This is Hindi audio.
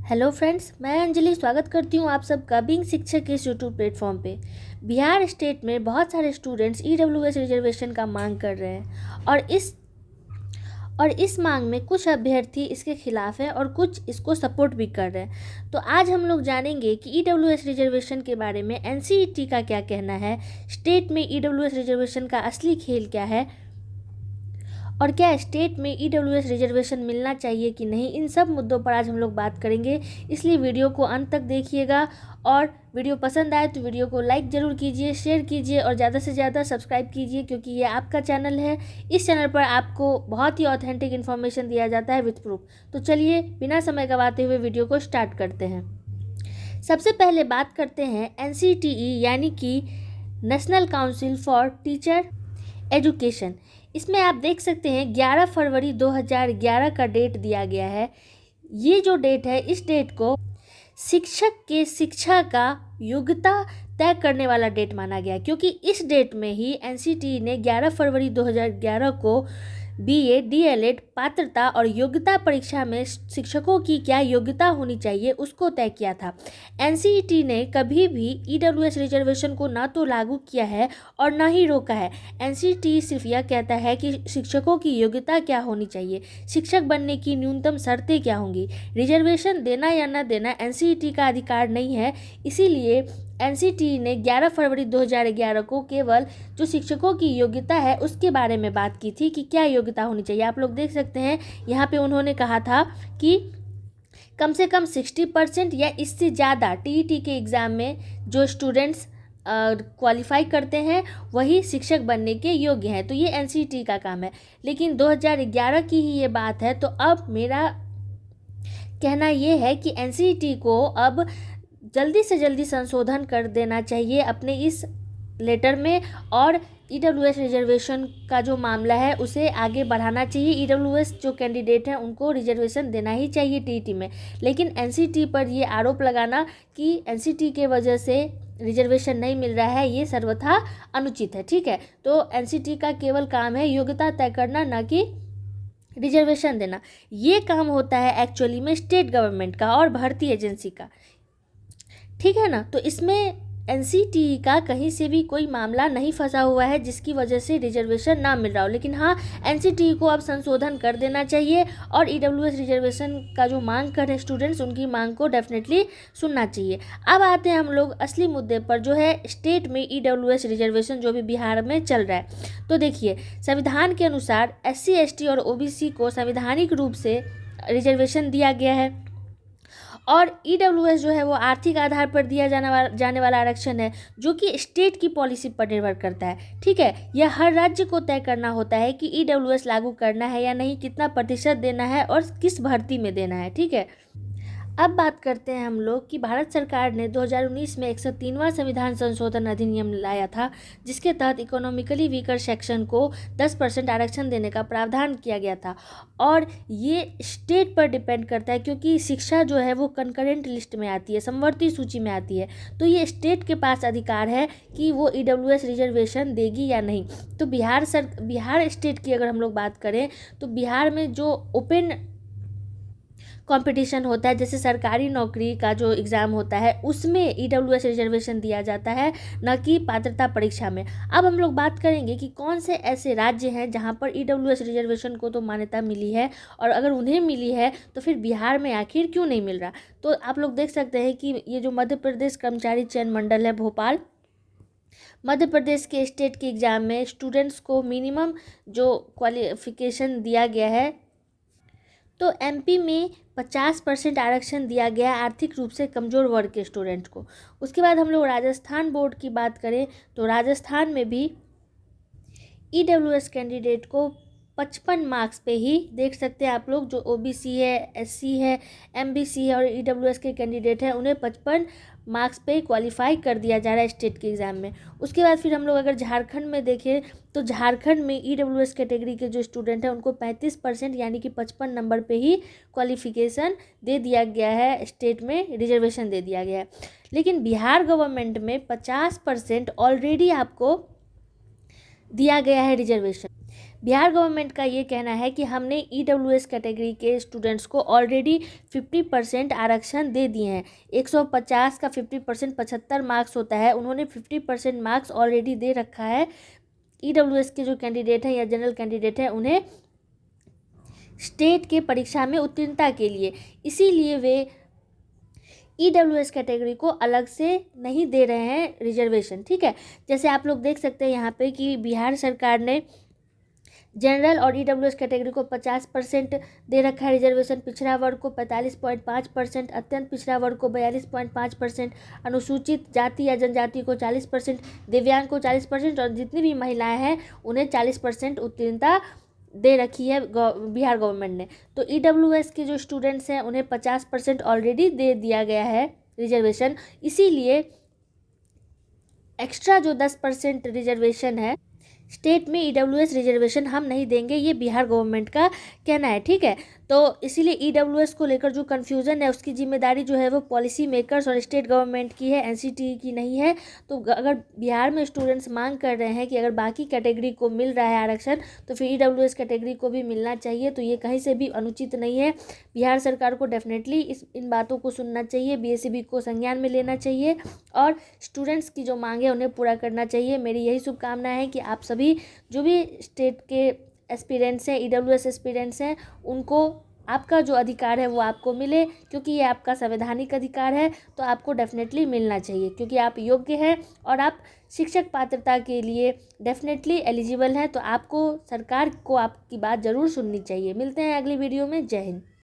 हेलो फ्रेंड्स, मैं अंजलि स्वागत करती हूँ आप सबका बीइंग शिक्षक के इस यूट्यूब प्लेटफॉर्म पे। बिहार स्टेट में बहुत सारे स्टूडेंट्स ईडब्ल्यूएस रिजर्वेशन का मांग कर रहे हैं और इस मांग में कुछ अभ्यर्थी इसके खिलाफ हैं और कुछ इसको सपोर्ट भी कर रहे हैं। तो आज हम लोग जानेंगे कि ईडब्ल्यूएस रिजर्वेशन के बारे में एनसीईटी का क्या कहना है, स्टेट में ईडब्ल्यूएस रिजर्वेशन का असली खेल क्या है और क्या स्टेट में ईडब्ल्यूएस रिजर्वेशन मिलना चाहिए कि नहीं। इन सब मुद्दों पर आज हम लोग बात करेंगे, इसलिए वीडियो को अंत तक देखिएगा। और वीडियो पसंद आए तो वीडियो को लाइक ज़रूर कीजिए, शेयर कीजिए और ज़्यादा से ज़्यादा सब्सक्राइब कीजिए, क्योंकि ये आपका चैनल है। इस चैनल पर आपको बहुत ही ऑथेंटिक इन्फॉर्मेशन दिया जाता है विथ प्रूफ। तो चलिए बिना समय गंवाते हुए वीडियो को स्टार्ट करते हैं। सबसे पहले बात करते हैं एनसीटीई यानी कि national council for teacher education. इसमें आप देख सकते हैं 11 फरवरी 2011 का डेट दिया गया है। ये जो डेट है, इस डेट को शिक्षक के शिक्षा का योग्यता तय करने वाला डेट माना गया, क्योंकि इस डेट में ही एनसीटीई ने 11 फरवरी 2011 को बीए, डीएलएड पात्रता और योग्यता परीक्षा में शिक्षकों की क्या योग्यता होनी चाहिए उसको तय किया था। एनसीईटी ने कभी भी ईडब्ल्यूएस रिजर्वेशन को ना तो लागू किया है और ना ही रोका है। एनसीईटी सिर्फ यह कहता है कि शिक्षकों की योग्यता क्या होनी चाहिए, शिक्षक बनने की न्यूनतम शर्तें क्या होंगी। रिजर्वेशन देना या न देना एनसीईटी का अधिकार नहीं है। इसीलिए एनसीईटी ने 11 फरवरी 2011 को केवल जो शिक्षकों की योग्यता है उसके बारे में बात की थी कि क्या योग्यता होनी चाहिए। आप लोग देख सकते हैं यहाँ पे उन्होंने कहा था कि कम से कम 60% या इससे ज़्यादा टीईटी के एग्ज़ाम में जो स्टूडेंट्स क्वालिफाई करते हैं वही शिक्षक बनने के योग्य हैं। तो ये एनसीईटी का काम है, लेकिन 2011 की ही ये बात है। तो अब मेरा कहना ये है कि एनसीईटी को अब जल्दी से जल्दी संशोधन कर देना चाहिए अपने इस लेटर में, और ईडब्ल्यूएस रिजर्वेशन का जो मामला है उसे आगे बढ़ाना चाहिए। ईडब्ल्यूएस जो कैंडिडेट हैं उनको रिजर्वेशन देना ही चाहिए टीईटी में। लेकिन एनसीईटी पर ये आरोप लगाना कि एनसीईटी के वजह से रिजर्वेशन नहीं मिल रहा है, ये सर्वथा अनुचित है। ठीक है, तो एनसीईटी का केवल काम है योग्यता तय करना, ना कि रिजर्वेशन देना। ये काम होता है एक्चुअली में स्टेट गवर्नमेंट का और भर्ती एजेंसी का। ठीक है ना। तो इसमें एनसीईटी का कहीं से भी कोई मामला नहीं फंसा हुआ है जिसकी वजह से रिजर्वेशन ना मिल रहा हो। लेकिन हाँ, एनसीईटी को अब संशोधन कर देना चाहिए और ईडब्ल्यूएस रिजर्वेशन का जो मांग कर रहे हैं स्टूडेंट्स, उनकी मांग को डेफिनेटली सुनना चाहिए। अब आते हैं हम लोग असली मुद्दे पर, जो है स्टेट में ईडब्ल्यूएस रिजर्वेशन जो भी बिहार में चल रहा है। तो देखिए, संविधान के अनुसार एससी, एसटी और ओबीसी को संवैधानिक रूप से रिजर्वेशन दिया गया है और ईडब्ल्यूएस जो है वो आर्थिक आधार पर दिया जाने वाला आरक्षण है, जो कि स्टेट की पॉलिसी पर निर्भर करता है। ठीक है, यह हर राज्य को तय करना होता है कि ईडब्ल्यूएस लागू करना है या नहीं, कितना प्रतिशत देना है और किस भर्ती में देना है। ठीक है, अब बात करते हैं हम लोग कि भारत सरकार ने 2019 में 103वां संविधान संशोधन अधिनियम लाया था, जिसके तहत इकोनॉमिकली वीकर सेक्शन को 10% आरक्षण देने का प्रावधान किया गया था। और ये स्टेट पर डिपेंड करता है, क्योंकि शिक्षा जो है वो कंकरेंट लिस्ट में आती है, समवर्ती सूची में आती है। तो ये स्टेट के पास अधिकार है कि वो ईडब्ल्यूएस रिजर्वेशन देगी या नहीं। तो बिहार स्टेट की अगर हम लोग बात करें तो बिहार में जो ओपन कंपटीशन होता है, जैसे सरकारी नौकरी का जो एग्ज़ाम होता है उसमें ईडब्ल्यूएस रिजर्वेशन दिया जाता है, न कि पात्रता परीक्षा में। अब हम लोग बात करेंगे कि कौन से ऐसे राज्य हैं जहां पर ईडब्ल्यूएस रिजर्वेशन को तो मान्यता मिली है, और अगर उन्हें मिली है तो फिर बिहार में आखिर क्यों नहीं मिल रहा। तो आप लोग देख सकते हैं कि ये जो मध्य प्रदेश कर्मचारी चयन मंडल है भोपाल, मध्य प्रदेश के स्टेट के एग्ज़ाम में स्टूडेंट्स को मिनिमम जो क्वालिफिकेशन दिया गया है, तो एमपी में 50% आरक्षण दिया गया आर्थिक रूप से कमज़ोर वर्ग के स्टूडेंट को। उसके बाद हम लोग राजस्थान बोर्ड की बात करें तो राजस्थान में भी ईडब्ल्यूएस कैंडिडेट को 55 मार्क्स पे ही, देख सकते हैं आप लोग, जो ओबीसी है, एससी है, एमबीसी है और ईडब्ल्यूएस के कैंडिडेट हैं उन्हें 55 मार्क्स पे क्वालिफाई कर दिया जा रहा है स्टेट के एग्ज़ाम में। उसके बाद फिर हम लोग अगर झारखंड में देखें तो झारखंड में ईडब्ल्यूएस कैटेगरी के जो स्टूडेंट हैं उनको 35% यानी कि 55 नंबर पे ही क्वालिफिकेशन दे दिया गया है, स्टेट में रिजर्वेशन दे दिया गया है। लेकिन बिहार गवर्नमेंट में 50% ऑलरेडी आपको दिया गया है रिजर्वेशन। बिहार गवर्नमेंट का ये कहना है कि हमने ईडब्ल्यूएस कैटेगरी के स्टूडेंट्स को ऑलरेडी 50% आरक्षण दे दिए हैं। 150 का 50% 75 मार्क्स होता है, उन्होंने 50% मार्क्स ऑलरेडी दे रखा है। ईडब्ल्यूएस के जो कैंडिडेट हैं या जनरल कैंडिडेट हैं उन्हें स्टेट के परीक्षा में उत्तीर्णता के लिए, इसीलिए वे ईडब्ल्यूएस कैटेगरी को अलग से नहीं दे रहे हैं रिजर्वेशन। ठीक है, जैसे आप लोग देख सकते हैं यहाँ पे कि बिहार सरकार ने जनरल और ईडब्ल्यूएस कैटेगरी को 50% दे रखा है रिजर्वेशन, पिछड़ा वर्ग को 45.5%, अत्यंत पिछड़ा वर्ग को 42.5%, अनुसूचित जाति या जनजाति को 40%, दिव्यांग को 40% और जितनी भी महिलाएं हैं उन्हें 40% उत्तीर्णता दे रखी है बिहार गवर्नमेंट ने। तो ईडब्ल्यूएस के जो स्टूडेंट्स हैं उन्हें 50% ऑलरेडी दे दिया गया है रिजर्वेशन, इसीलिए एक्स्ट्रा जो 10% रिजर्वेशन है स्टेट में ईडब्ल्यूएस रिजर्वेशन हम नहीं देंगे, ये बिहार गवर्नमेंट का कहना है। ठीक है, तो इसीलिए ईडब्ल्यूएस को लेकर जो कन्फ्यूज़न है उसकी जिम्मेदारी जो है वो पॉलिसी मेकर्स और स्टेट गवर्नमेंट की है, एनसीटी की नहीं है। तो अगर बिहार में स्टूडेंट्स मांग कर रहे हैं कि अगर बाकी कैटेगरी को मिल रहा है आरक्षण तो फिर ईडब्ल्यूएस कैटेगरी को भी मिलना चाहिए, तो ये कहीं से भी अनुचित नहीं है। बिहार सरकार को डेफिनेटली इन बातों को सुनना चाहिए, बीएसईबी को संज्ञान में लेना चाहिए और स्टूडेंट्स की जो मांग है उन्हें पूरा करना चाहिए। मेरी यही शुभकामना है कि आप सभी जो भी स्टेट के एस्पिरेंट्स हैं, ईडब्ल्यूएस एस्पिरेंट्स हैं, उनको आपका जो अधिकार है वो आपको मिले, क्योंकि ये आपका संवैधानिक अधिकार है, तो आपको डेफिनेटली मिलना चाहिए क्योंकि आप योग्य हैं और आप शिक्षक पात्रता के लिए डेफिनेटली एलिजिबल हैं। तो आपको सरकार को आपकी बात ज़रूर सुननी चाहिए। मिलते हैं अगली वीडियो में। जय हिंद।